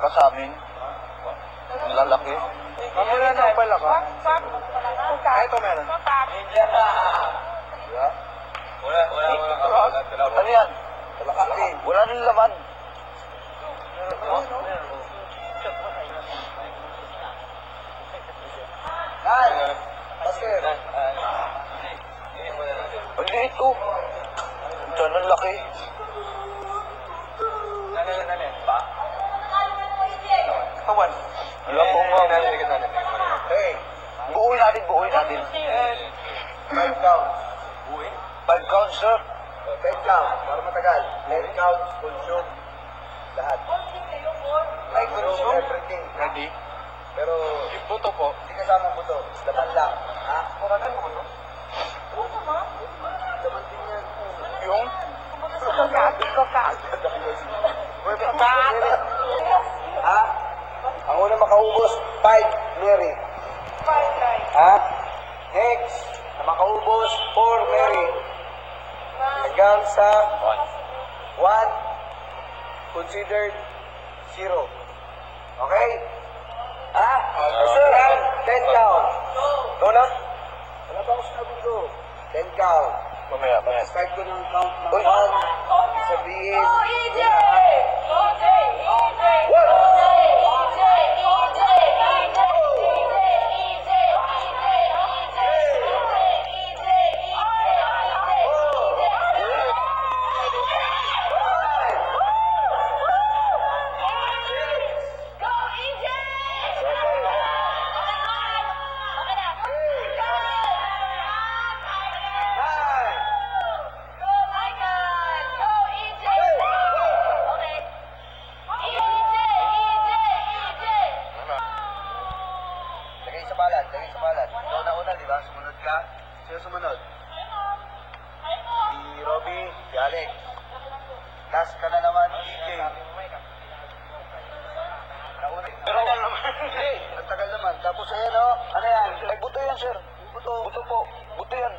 ka sa amin. Ang lalaki. Mamula na pala ka. Ito meron. Wala. Ano yan? Wala nang laman. Ang liit ko. Diyan ang laki. Kawan. Alam ko nga. Buuin natin. 5 counts. 5 counts, sir. 10 counts. Para matagal. 10 counts. Consume. Lahat. May consume everything. Ready? Pero, Yung buto po. hindi kasama buto. Laman lang. Ha? Kuragan mo buto? Laman din yan. Yung? Ha? Ang una makaubos, 5, Mary. Ha? Next, na makaubos, 4, Mary. Hanggang sa 1, considered 0. Okay? Ha? Yan, 10 count. Go na? Wala pa ako sinabi ko. 10 count. Mamaya. Start ko ng count ng Uy. 1. Sabihin. Lagay sa balat. Ikaw na una, di ba? Sumunod ka. Sino sumunod? Si Robby, si Alex. Last ka na naman, DJ. Pero naman. Ang tagal naman. Tapos ayan o. Ano yan? Ay, buto yan, sir. Buto po. Buto yan.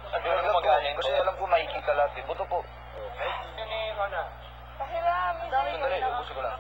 Hindi ko magaling. Kasi alam ko makikita lahat. Buto po. Okay. Sandali, ubusin ko lang.